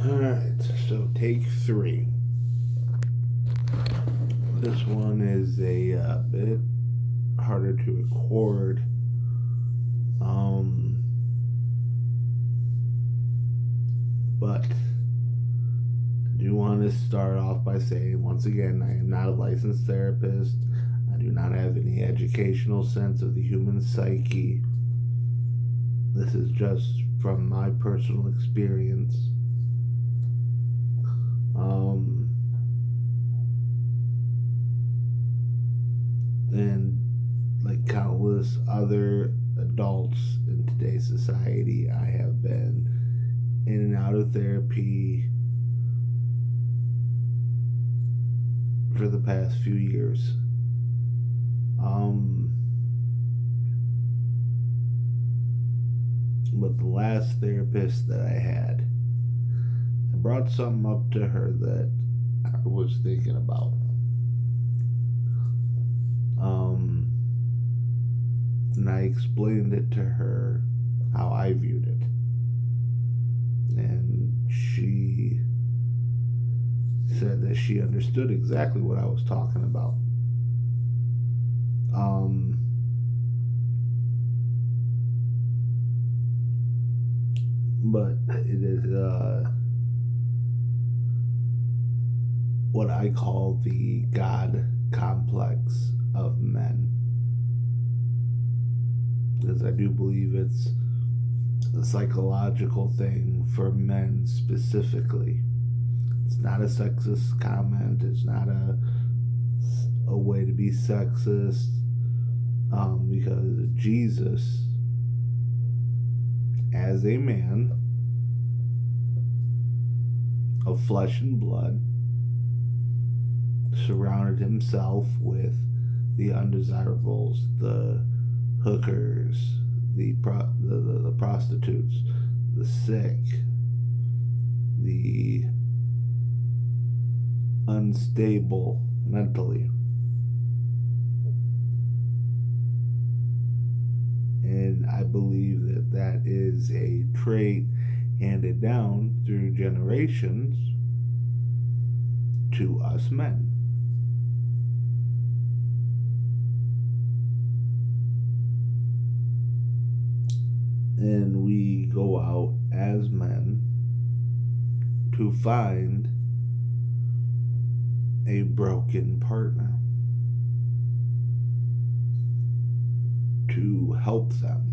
Alright, so take 3. This one is a bit harder to record. But I do want to start off by saying, once again, I am not a licensed therapist. I do not have any educational sense of the human psyche. This is just from my personal experience. And like countless other adults in today's society, I have been in and out of therapy for the past few years. But the last therapist that I had, I brought something up to her that I was thinking about. And I explained it to her how I viewed it. And she said that she understood exactly what I was talking about. But it is what I call the God complex of men. Because I do believe it's a psychological thing for men specifically. It's not a sexist comment. It's not a way to be sexist. Because Jesus, as a man of flesh and blood, surrounded himself with the undesirables, the hookers, the prostitutes, the sick, the unstable mentally. And I believe that that is a trait handed down through generations to us men. And we go out as men to find a broken partner, to help them.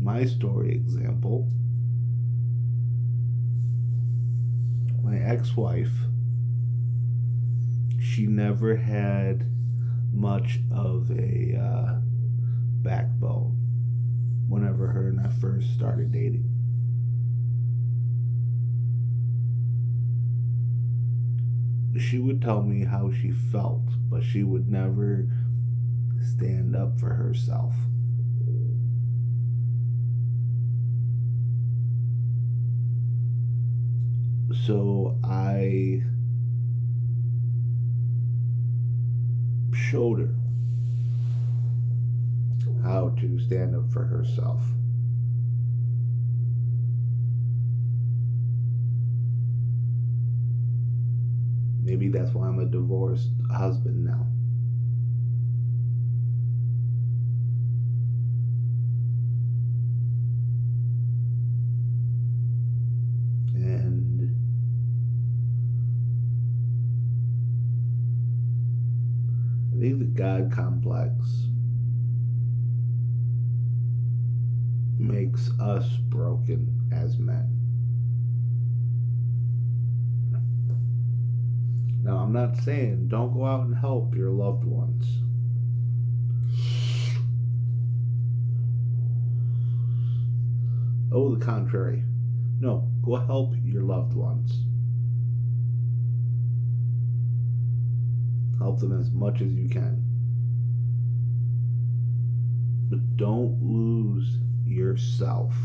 My story example, my ex-wife, she never had much of a backbone whenever her and I first started dating. She would tell me how she felt, but she would never stand up for herself. So I showed her how to stand up for herself. Maybe that's why I'm a divorced husband now. And I think the God complex makes us broken as men. Now, I'm not saying don't go out and help your loved ones. Oh, the contrary. No, go help your loved ones. Help them as much as you can. But don't lose yourself.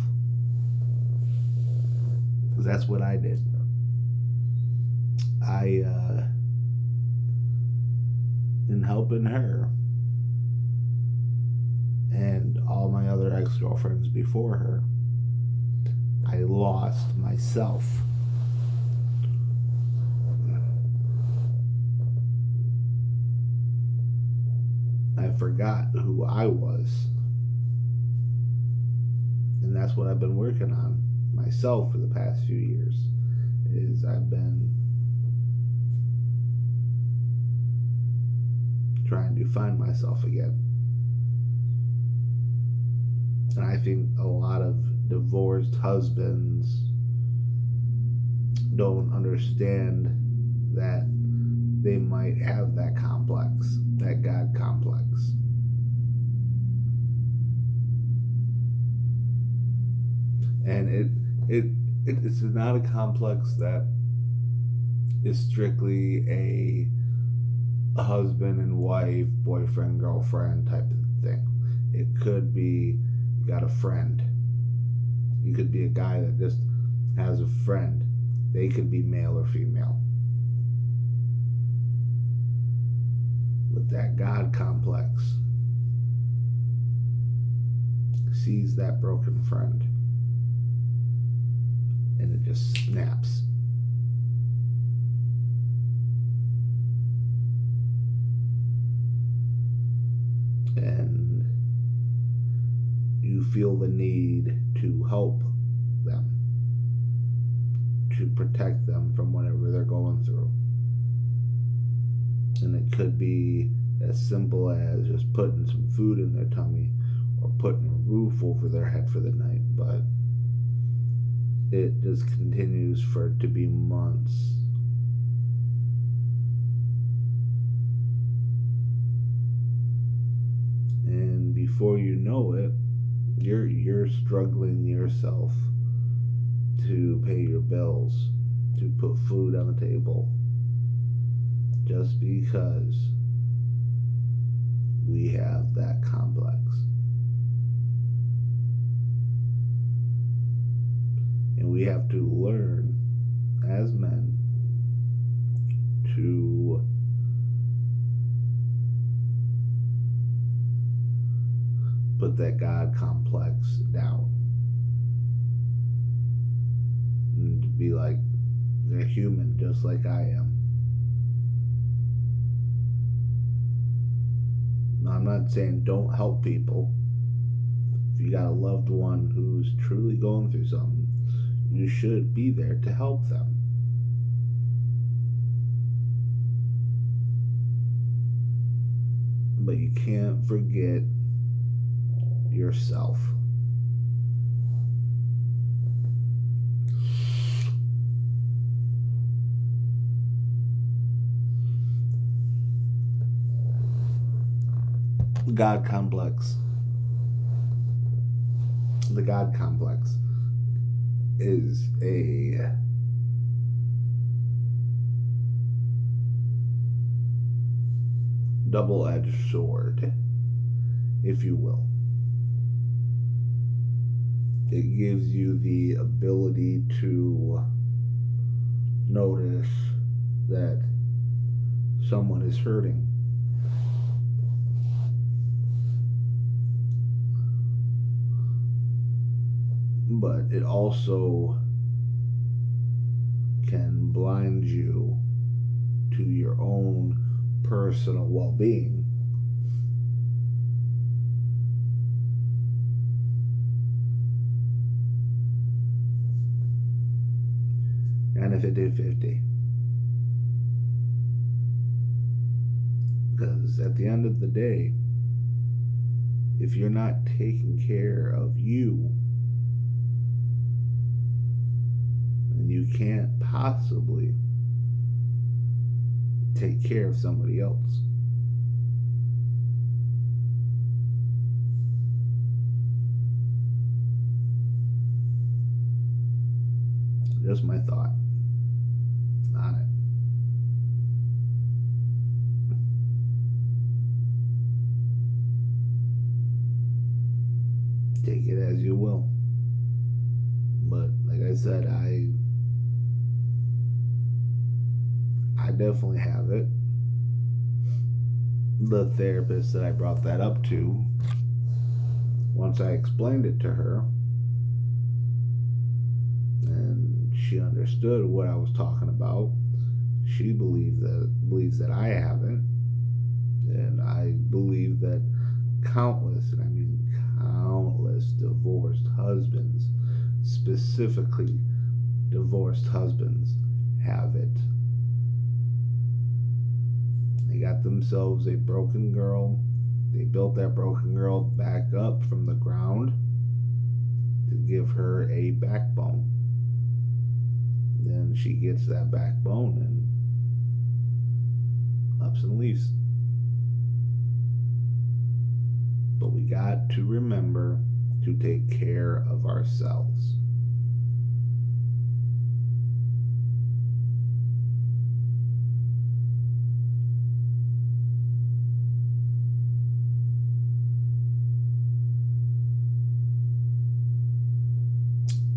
Because that's what I did. In helping her and all my other ex-girlfriends before her, I lost myself. I forgot who I was. And that's what I've been working on myself for the past few years. Is I've been trying to find myself again. And I think a lot of divorced husbands don't understand that they might have that complex, that God complex. And it's not a complex that is strictly a husband and wife, boyfriend, girlfriend type of thing. It could be you got a friend. You could be a guy that just has a friend. They could be male or female. But that God complex sees that broken friend and it just snaps. And you feel the need to help them, to protect them from whatever they're going through. And it could be as simple as just putting some food in their tummy or putting a roof over their head for the night, but it just continues for it to be months. And before you know it, you're struggling yourself to pay your bills, to put food on the table, just because we have that complex. And we have to learn as men to put that God complex down. And to be like, they're human just like I am. Now, I'm not saying don't help people. If you got a loved one who's truly going through something, you should be there to help them. But you can't forget yourself. God complex. The God complex is a double-edged sword, if you will. It gives you the ability to notice that someone is hurting. But it also can blind you to your own personal well-being. And if it did 50. Because at the end of the day, if you're not taking care of you, then you can't possibly take care of somebody else. Just my thought on it. Take it as you will. But like I said, I definitely have it. The therapist that I brought that up to, once I explained it to her and she understood what I was talking about, she believes that I haven't, and I believe that countless, and I mean countless, divorced husbands, specifically divorced husbands, have it. They got themselves a broken girl. They built that broken girl back up from the ground to give her a backbone. Then she gets that backbone and ups and leaves. But we got to remember to take care of ourselves.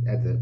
At the